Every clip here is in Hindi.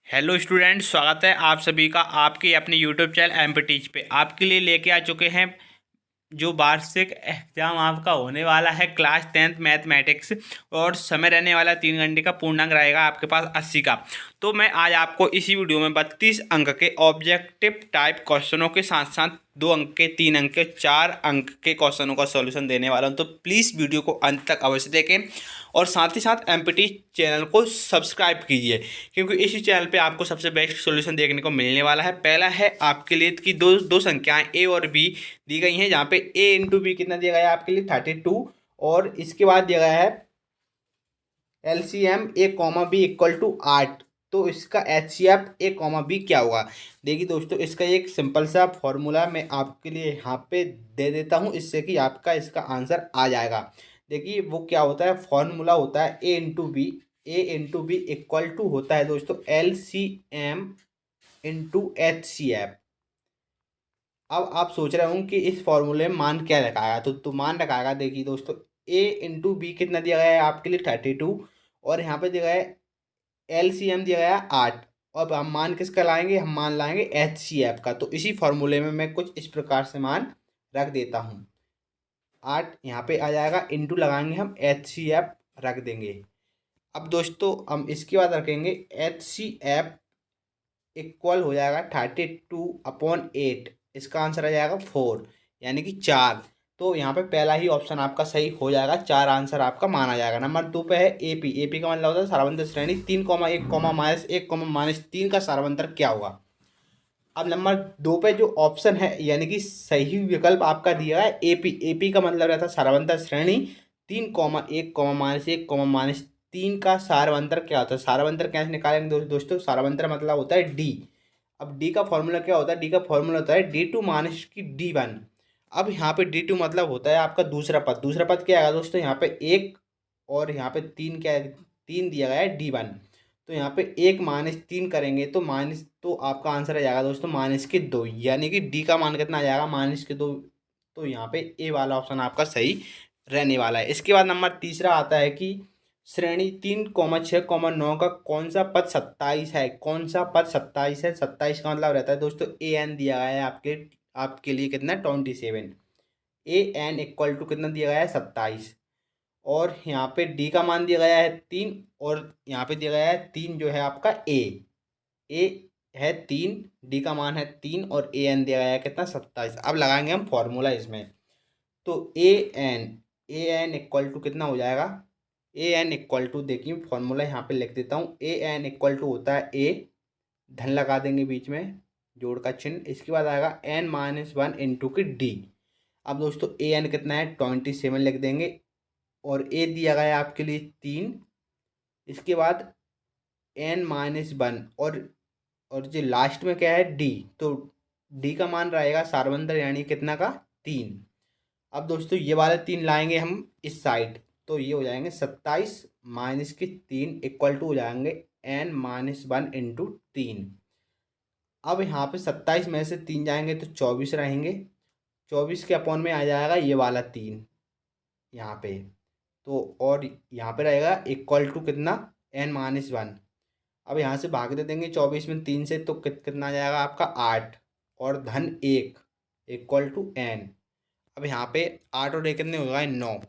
हेलो स्टूडेंट, स्वागत है आप सभी का आपके अपने यूट्यूब चैनल एमपी टीच पे। आपके लिए लेके आ चुके हैं जो वार्षिक एग्जाम आपका होने वाला है क्लास 10th मैथमेटिक्स। और समय रहने वाला 3 घंटे का, पूर्णांक रहेगा आपके पास 80 का। तो मैं आज आपको इसी वीडियो में 32 अंक के ऑब्जेक्टिव टाइप क्वेश्चनों के साथ साथ 2 अंक के, 3 अंक के, 4 अंक के क्वेश्चनों का सॉल्यूशन देने वाला हूं। तो प्लीज़ वीडियो को अंत तक अवश्य देखें और साथ ही साथ एमपीटी चैनल को सब्सक्राइब कीजिए, क्योंकि इसी चैनल पे आपको सबसे बेस्ट सॉल्यूशन देखने को मिलने वाला है। पहला है आपके लिए कि दो दो संख्याएं ए और बी दी गई हैं, जहाँ पे ए इंटू बी कितना दिया गया है आपके लिए 32, और इसके बाद दिया गया है LCM A comma B equal to 8। तो इसका एचसीएफ ए कॉमा बी क्या होगा? देखिए दोस्तों, इसका एक सिंपल सा फॉर्मूला मैं आपके लिए यहाँ पे दे देता हूँ, इससे कि आपका इसका आंसर आ जाएगा। देखिए वो क्या होता है, फॉर्मूला होता है A into B equal to होता है दोस्तों L C M into H C F. अब आप सोच रहे होंगे कि इस फॉर्मूले में मान क्या रखाएगा, तो मान रखाएगा। देखिए दोस्तों, ए इंटू बी कितना दिया गया है आपके लिए 32, और यहाँ पे दिया गया है एलसीएम दिया गया है 8। अब हम मान किसका लाएंगे? हम मान लाएंगे एचसीएफ का। तो इसी फॉर्मूले में मैं कुछ इस प्रकार से मान रख देता हूँ। 8 यहाँ पे आ जाएगा, इंटू लगाएंगे हम एचसीएफ रख देंगे। अब दोस्तों हम इसके बाद रखेंगे एचसीएफ इक्वल हो जाएगा 32/8। इसका आंसर आ जाएगा 4, यानी कि 4। तो यहाँ पे पहला ही ऑप्शन आपका सही हो जाएगा, 4 आंसर आपका माना जाएगा। नंबर 2 पे है एपी। एपी का मतलब होता है सारवंतर श्रेणी। 3,1,-1,-3 का सारवंतर क्या होगा? अब नंबर 2 पे जो ऑप्शन है, यानी कि सही विकल्प आपका दिया है एपी। एपी का मतलब रहता है सारवंतर श्रेणी। 3,1,-1,-3 का सारवंतर क्या होता है? सारवंतर कैसे निकालेंगे दोस्तों? सारवंतर मतलब होता है डी। अब डी का फॉर्मूला क्या होता है? डी का फॉर्मूला होता है D2 माइनस की D1। अब यहाँ पे D2 मतलब होता है आपका दूसरा पद। दूसरा पद क्या आएगा दोस्तों? यहाँ पे 1 और यहाँ पे 3 क्या है? 3 दिया गया है D1। तो यहाँ पे 1 - 3 करेंगे तो माइनस, तो आपका आंसर आ जाएगा दोस्तों -2, यानी कि डी का मान कितना आ जाएगा? -2। तो यहाँ पे ए वाला ऑप्शन आपका सही रहने वाला है। इसके बाद नंबर तीसरा आता है कि श्रेणी 3,6,9 का कौन सा पद 27 है? कौन सा पद 27 है? 27 का मतलब रहता है दोस्तों ए एन दिया गया है आपके लिए कितना? 27। ए एन इक्वल टू कितना दिया गया है? 27। और यहाँ पे डी का मान दिया गया है 3, और यहाँ पे दिया गया है 3 जो है आपका ए है 3, डी का मान है 3, और ए एन दिया गया है कितना? 27। अब लगाएंगे हम फॉर्मूला इसमें। तो ए एन इक्वल टू कितना हो जाएगा? ए एन इक्वल टू, देखिए फॉर्मूला यहाँ पे लिख देता हूँ। ए एन इक्वल टू होता है ए, धन लगा देंगे बीच में, जोड़ का चिन्ह। इसके बाद आएगा n-1 इंटू की डी। अब दोस्तों ए एन कितना है? 27 लिख देंगे, और ए दिया गया है आपके लिए 3। इसके बाद n-1, और जो लास्ट में क्या है? डी। तो डी का मान रहेगा सारवंतर, यानी कितना का? 3। अब दोस्तों ये वाले 3 लाएंगे हम इस साइड, तो ये हो जाएंगे 27 माइनस के 3 इक्वल टू हो जाएंगे n-1 इंटू 3। अब यहाँ पे 27 में से 3 जाएंगे तो 24 रहेंगे। 24 के अपॉन में आ जाएगा ये वाला 3 यहाँ पे। तो और यहाँ पे रहेगा इक्वल टू कितना? n-1। अब यहाँ से भाग दे देंगे 24 में 3 से, तो कितना आ जाएगा आपका? 8, और धन 1 इक्वल टू n। अब यहाँ पे 8 और 1 कितने हो गए? 9।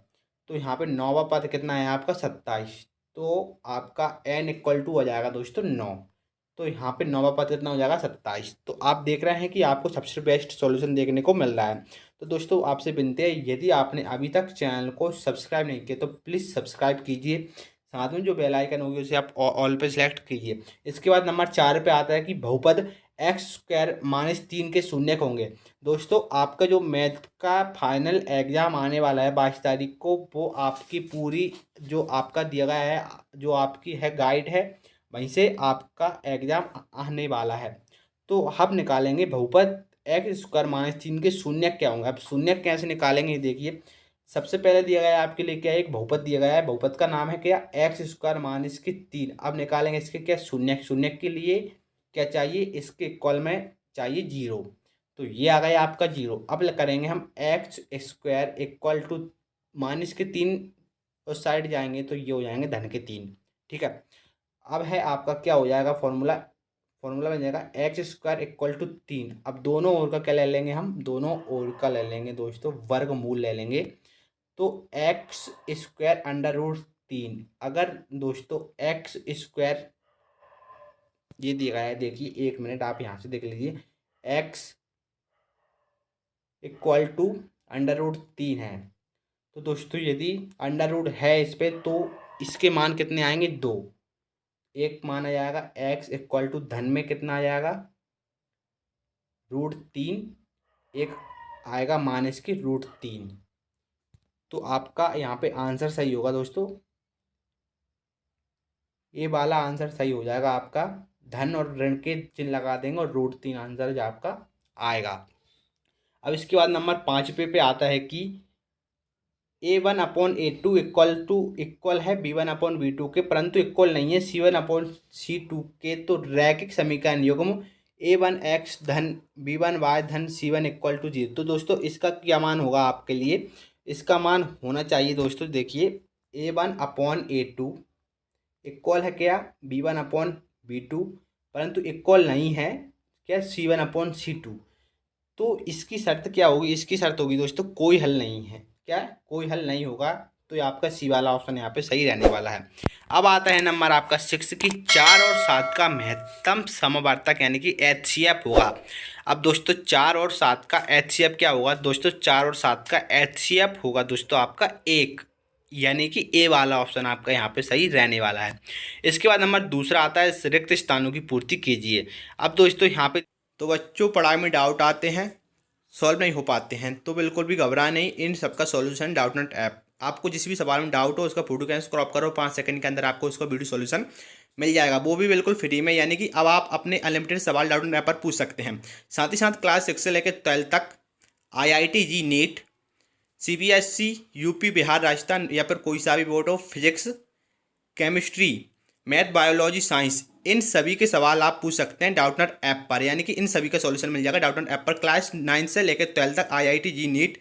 तो यहाँ पे 9वां पद कितना है आपका? 27। तो आपका n इक्वल टू हो जाएगा दोस्तों 9। तो यहाँ पे 9वां पद कितना हो जाएगा? 27। तो आप देख रहे हैं कि आपको सबसे बेस्ट सॉल्यूशन देखने को मिल रहा है। तो दोस्तों आपसे विनती है, यदि आपने अभी तक चैनल को सब्सक्राइब नहीं किया तो प्लीज़ सब्सक्राइब कीजिए। साथ में जो बेल आइकन होगी उसे आप ऑल पे सेलेक्ट कीजिए। इसके बाद नंबर 4 पे आता है कि बहुपद x² - 3 के शून्यक होंगे। दोस्तों आपका जो मैथ का फाइनल एग्ज़ाम आने वाला है 22 तारीख को, वो आपकी पूरी जो आपका दिया गया है, जो आपकी है गाइड है, वहीं से आपका एग्ज़ाम आने वाला है। तो हम निकालेंगे बहुपद x² - 3 के शून्यक क्या होंगे। अब शून्यक कैसे निकालेंगे? देखिए सबसे पहले दिया गया है आपके लिए क्या? एक बहुपद दिया गया है, बहुपद का नाम है क्या? x² - 3। अब निकालेंगे इसके क्या? शून्यक। शून्यक के लिए क्या चाहिए? इसके इक्वल में चाहिए 0। तो ये आ गया आपका 0। अब करेंगे हम x² इक्वल टू -3, उस साइड जाएंगे तो ये हो जाएंगे धन के 3। ठीक है। अब है आपका क्या हो जाएगा फॉर्मूला? फॉर्मूला बन जाएगा एक्स स्क्वायर इक्वल टू 3। अब दोनों ओर का क्या ले लेंगे हम, दोनों ओर का ले लेंगे दोस्तों वर्गमूल ले लेंगे। तो एक्स स्क्वायर अंडर रूट 3, अगर दोस्तों एक्स स्क्वायर ये दिया गया है, देखिए 1 मिनट आप यहाँ से देख लीजिए, X equal to under root 3 है। तो दोस्तों यदि अंडर रूट है इस पर तो इसके मान कितने आएंगे, 2। एक मान आ जाएगा एक्स इक्वल टू धन में कितना आ जाएगा, रूट 3। एक आएगा माइनस की रूट 3। तो आपका यहाँ पे आंसर सही होगा दोस्तों, ये वाला आंसर सही हो जाएगा आपका। धन और ऋण के चिन्ह लगा देंगे और रूट 3 आंसर जो आपका आएगा। अब इसके बाद नंबर 5 पे आता है कि A1/A2 इक्वल है B1/B2 के, परंतु इक्वल नहीं है C1/C2 के। तो रैखिक समीकरण युग्म A1x धन B1y धन C1 इक्वल टू 0। तो दोस्तों इसका क्या मान होगा आपके लिए, इसका मान होना चाहिए दोस्तों, देखिए A1/A2 इक्वल है क्या B1/B2, परंतु इक्वल नहीं है क्या C1/C2। तो इसकी शर्त क्या होगी, इसकी शर्त होगी दोस्तों कोई हल नहीं है, क्या कोई हल नहीं होगा। तो ये आपका सी वाला ऑप्शन यहाँ पे सही रहने वाला है। अब आता है नंबर आपका 6 की 4 और 7 का महत्तम समवर्तक यानी कि एचसीएफ होगा। अब दोस्तों 4 और 7 का एचसीएफ क्या होगा दोस्तों, 4 और 7 का एचसीएफ होगा दोस्तों आपका 1, यानी कि ए वाला ऑप्शन आपका यहाँ पे सही रहने वाला है। इसके बाद नंबर दूसरा आता है रिक्त स्थानों की पूर्ति कीजिए। अब दोस्तों यहाँ पे तो बच्चों पढ़ाई में डाउट आते हैं, सॉल्व नहीं हो पाते हैं, तो बिल्कुल भी घबरा नहीं, इन सबका सॉल्यूशन डाउटनेट ऐप। आपको जिस भी सवाल में डाउट हो उसका फोटो कैसे क्रॉप करो, 5 सेकंड के अंदर आपको उसका वीडियो सॉल्यूशन मिल जाएगा, वो भी बिल्कुल फ्री में। यानी कि अब आप अपने अनलिमिटेड सवाल डाउटनेट ऐप पर पूछ सकते हैं। साथ ही साथ क्लास 6 से लेकर 12 तक IIT JEE NEET, CBSE, UP, Bihar, Rajasthan या फिर कोई सा भी board of physics, chemistry, math, biology, science, इन सभी के सवाल आप पूछ सकते हैं डाउटनेट ऐप पर। यानी कि इन सभी का सॉल्यूशन मिल जाएगा डाउटनेट ऐप पर। क्लास 9 से लेकर 12 तक IIT जी नीट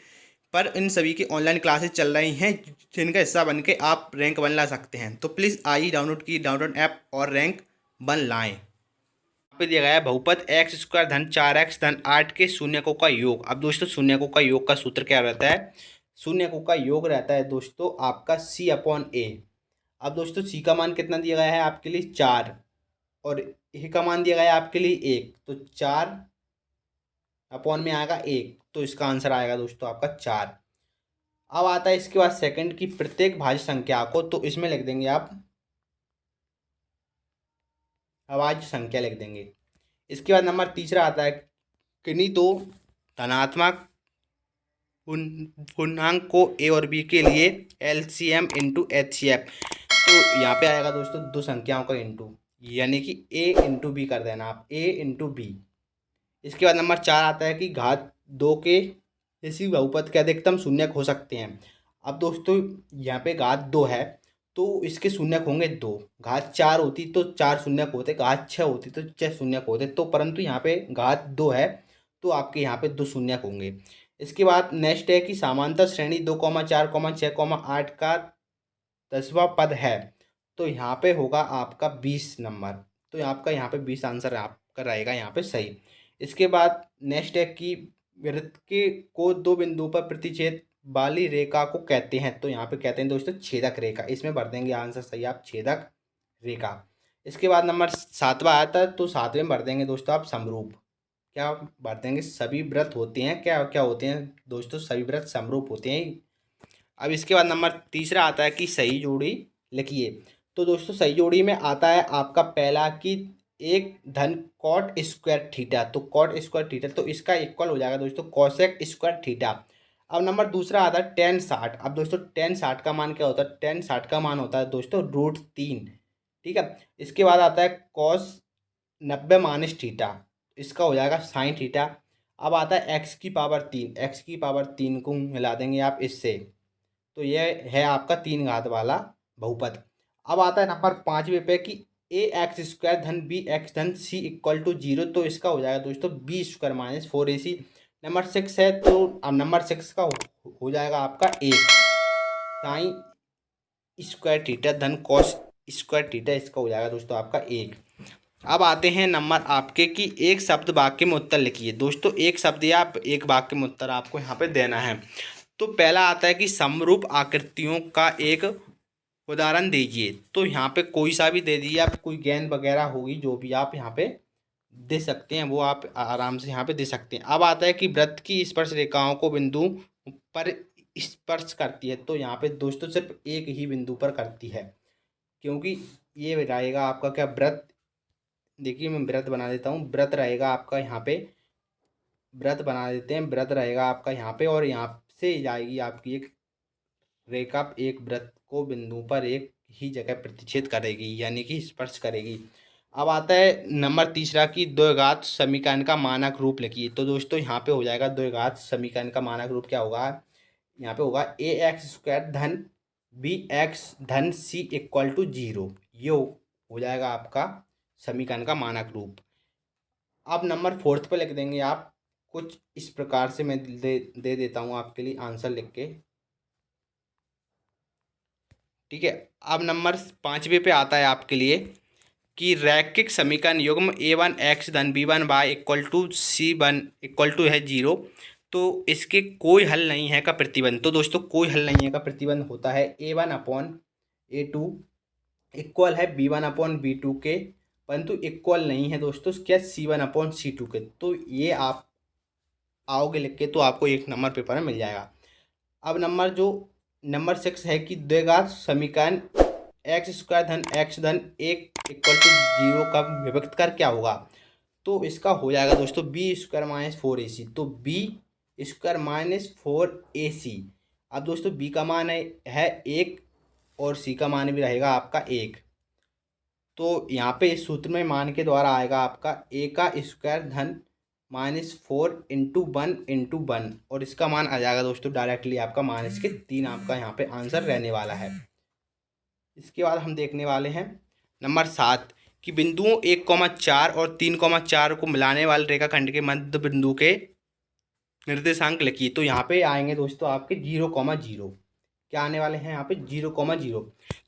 पर इन सभी की ऑनलाइन क्लासेस चल रही हैं, जिनका हिस्सा बन के आप रैंक वन ला सकते हैं। तो प्लीज़ आइए डाउनलोड की डाउटनेट ऐप और रैंक वन लाएँ। यहाँ पे दिया गया है बहुपद एक्स स्क्वायर धन 4x धन 8 के शून्यकों का योग। अब दोस्तों शून्यकों का योग का सूत्र क्या रहता है, शून्यकों का योग रहता है दोस्तों आपका C/A। अब दोस्तों सी का मान कितना दिया गया है आपके लिए 4 और ए का मान दिया गया है आपके लिए 1, तो 4 में आएगा 1, तो इसका आंसर आएगा दोस्तों आपका 4। अब आता है इसके बाद सेकंड की प्रत्येक भाज्य संख्या को, तो इसमें लिख देंगे आप अभाज्य संख्या लिख देंगे। इसके बाद नंबर तीसरा आता है किन्हीं दो धनात्मक पूर्णांक को ए और बी के लिए LCM इंटू HCF। तो यहाँ पे आएगा दोस्तों दो संख्याओं का इंटू, यानी कि a इंटू बी कर देना आप, a इंटू बी। इसके बाद नंबर 4 आता है कि घात 2 के किसी बहुपद के अधिकतम शून्यक हो सकते हैं। अब दोस्तों यहाँ पे घात 2 है तो इसके शून्यक होंगे 2। घात 4 होती तो 4 शून्यक होते, घात 6 होती तो 6 शून्यक होते, तो परंतु यहाँ पे घात 2 है तो आपके यहाँ पे 2 शून्यक होंगे। इसके बाद नेक्स्ट है कि समांतर श्रेणी 2,4,6,8 का 10वां पद है, तो यहाँ पे होगा आपका 20 नंबर। तो आपका यहाँ पे 20 आंसर आपका रहेगा यहाँ पे सही। इसके बाद नेक्स्ट है कि वृत्त के को दो बिंदुओं पर प्रतिच्छेद वाली रेखा को कहते हैं, तो यहाँ पे कहते हैं दोस्तों छेदक रेखा। इसमें भर देंगे आंसर सही आप छेदक रेखा। इसके बाद नंबर 7वां आता है, तो 7वें भर देंगे दोस्तों आप समरूप। क्या भर देंगे, सभी व्रत होते हैं, क्या क्या होते हैं दोस्तों, सभी व्रत समरूप होते हैं। अब इसके बाद नंबर तीसरा आता है कि सही जोड़ी लिखिए। तो दोस्तों सही जोड़ी में आता है आपका पहला कि एक धन कॉट स्क्वायर थीटा, तो कॉट स्क्वायर थीटा तो इसका इक्वल हो जाएगा दोस्तों कॉसेक स्क्वायर थीटा। अब नंबर दूसरा आता है टेन 60। अब दोस्तों टेन 60 का मान क्या होता है, टेन 60 का मान होता है दोस्तों रूट 3, ठीक है। इसके बाद आता है कॉस 90 माइनस थीटा, इसका हो जाएगा साइन थीटा। अब आता है एक्स की पावर 3, एक्स की पावर 3 को मिला देंगे आप इससे, तो ये है आपका 3 घात वाला बहुपद। अब आता है नंबर 5वें पे कि ax² धन bx धन c इक्वल टू 0, तो इसका हो जाएगा दोस्तों b² माइनस 4ac। नंबर 6 है, तो अब नंबर 6 का हो जाएगा आपका 1 साइन स्क्वायर थीटा धन कॉस स्क्वायर थीटा, इसका हो जाएगा दोस्तों आपका 1। अब आते हैं नंबर आपके कि एक शब्द वाक्य में उत्तर लिखिए। दोस्तों एक शब्द या एक वाक्य में उत्तर आपको यहाँ पे देना है। तो पहला आता है कि समरूप आकृतियों का एक उदाहरण दीजिए। तो यहाँ पे कोई सा भी दे दीजिए आप, कोई गेंद वगैरह होगी जो भी आप यहाँ पे दे सकते हैं वो आप आराम से यहाँ पे दे सकते हैं। अब आता है कि वृत्त की स्पर्श रेखाओं को बिंदु पर स्पर्श करती है। तो यहाँ पे दोस्तों सिर्फ एक ही बिंदु पर करती है, क्योंकि ये रहेगा आपका क्या वृत्त। देखिए मैं व्रत बना देता हूँ, व्रत रहेगा आपका यहाँ पे, व्रत बना देते हैं, व्रत रहेगा आपका यहाँ पे, और यहाँ से जाएगी आपकी एक रेखा एक व्रत को बिंदु पर एक ही जगह प्रतिच्छेद करेगी, यानी कि स्पर्श करेगी। अब आता है नंबर तीसरा कि द्विघात समीकरण का मानक रूप लिखिए। तो दोस्तों यहाँ पे हो जाएगा द्विघात समीकरण का मानक रूप क्या होगा, यहाँ पे होगा ए एक्स स्क्वायर धन बी एक्स धन सी इक्वल टू 0। ये हो जाएगा आपका समीकरण का मानक रूप। अब नंबर फोर्थ पे लिख देंगे आप कुछ इस प्रकार से, मैं दे देता हूँ आपके लिए आंसर लिख के, ठीक है। अब नंबर पाँचवें पे आता है आपके लिए कि रैखिक समीकरण युग्म ए वन एक्स धन B one Y equal to C one equal to है 0। तो इसके कोई हल नहीं है का प्रतिबंध। तो दोस्तों कोई हल नहीं है का प्रतिबंध होता है A one upon A two equal है B one upon B two के, परंतु इक्वल नहीं है दोस्तों क्या C one upon C two के। तो ये आप आओगे लिख के तो आपको एक नंबर पेपर में मिल जाएगा। अब नंबर 6 है कि द्विघात समीकरण एक्स स्क्वायर धन एक्स धन एक इक्वल टू 0 का विभक्त कर क्या होगा। तो इसका हो जाएगा दोस्तों बी स्क्वायर माइनस 4ac। तो बी स्क्वायर माइनस 4ac। अब दोस्तों बी का मान है 1 और सी का मान भी रहेगा आपका 1। तो यहाँ पे इस सूत्र में मान के द्वारा आएगा आपका ए का स्क्वायर धन -4 × 1 × 1, और इसका मान आ जाएगा दोस्तों डायरेक्टली आपका -3 आपका यहाँ पे आंसर रहने वाला है। इसके बाद हम देखने वाले हैं नंबर 7 कि बिंदुओं 1,4 और 3,4 को मिलाने वाले रेखाखंड के मध्य बिंदु के निर्देशांक लिखिए। तो यहाँ पे आएंगे दोस्तों आपके 0,0। क्या आने वाले हैं यहाँ पे 0,0।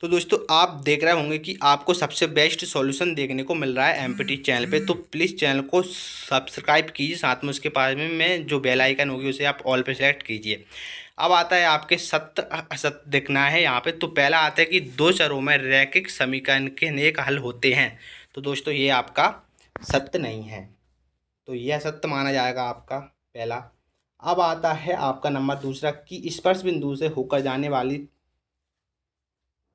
तो दोस्तों आप देख रहे होंगे कि आपको सबसे बेस्ट सॉल्यूशन देखने को मिल रहा है एमपीटी चैनल पे। तो प्लीज़ चैनल को सब्सक्राइब कीजिए, साथ में उसके पास में जो बेल आइकन होगी उसे आप ऑल पे सेलेक्ट कीजिए। अब आता है आपके सत्य असत्य देखना है यहाँ पे। तो पहला आता है कि दो चरों में रैखिक समीकरण के अनेक हल होते हैं। तो दोस्तों ये आपका सत्य नहीं है, तो यह सत्य माना जाएगा आपका पहला। अब आता है आपका नंबर दूसरा कि स्पर्श बिंदु से होकर जाने वाली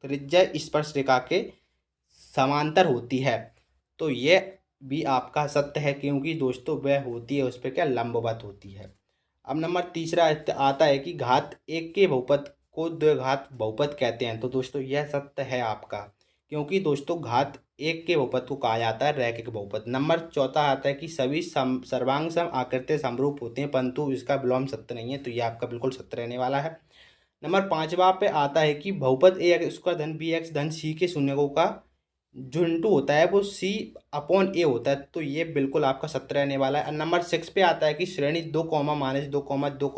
त्रिज्या स्पर्श रेखा के समांतर होती है। तो यह भी आपका सत्य है, क्योंकि दोस्तों वह होती है उस पर क्या लंबवत होती है। अब नंबर तीसरा आता है कि घात 1 के बहुपद को द्विघात बहुपद कहते हैं। तो दोस्तों यह सत्य है आपका, क्योंकि दोस्तों घात 1 के बहुपद को कहा जाता है रैखिक बहुपद। नंबर चौथा आता है कि सभी सर्वांग सम आकृति समरूप होते हैं, परंतु इसका विलोम सत्य नहीं है। तो यह आपका बिल्कुल सत्य रहने वाला है। नंबर 5वां पे आता है कि बहुपद ए एक्स स्क्वायर धन बी एक्स धन सी के शून्यकों का जो इंटू होता है वो सी अपॉन ए होता है। तो ये बिल्कुल आपका सत्य रहने वाला है। नंबर 6 पे आता है कि श्रेणी 2, -2, 2,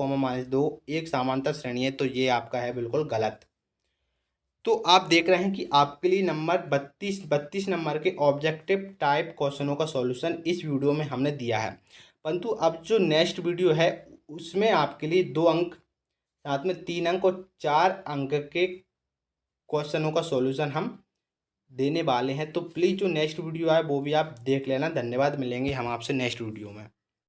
-2 एक समांतर श्रेणी है। तो ये आपका है बिल्कुल गलत। तो आप देख रहे हैं कि आपके लिए नंबर 32 नंबर के ऑब्जेक्टिव टाइप क्वेश्चनों का सॉल्यूशन इस वीडियो में हमने दिया है, परंतु अब जो नेक्स्ट वीडियो है उसमें आपके लिए 2 अंक साथ में 3 अंक और 4 अंक के क्वेश्चनों का सॉल्यूशन हम देने वाले हैं। तो प्लीज़ जो नेक्स्ट वीडियो है वो भी आप देख लेना। धन्यवाद, मिलेंगे हम आपसे नेक्स्ट वीडियो में।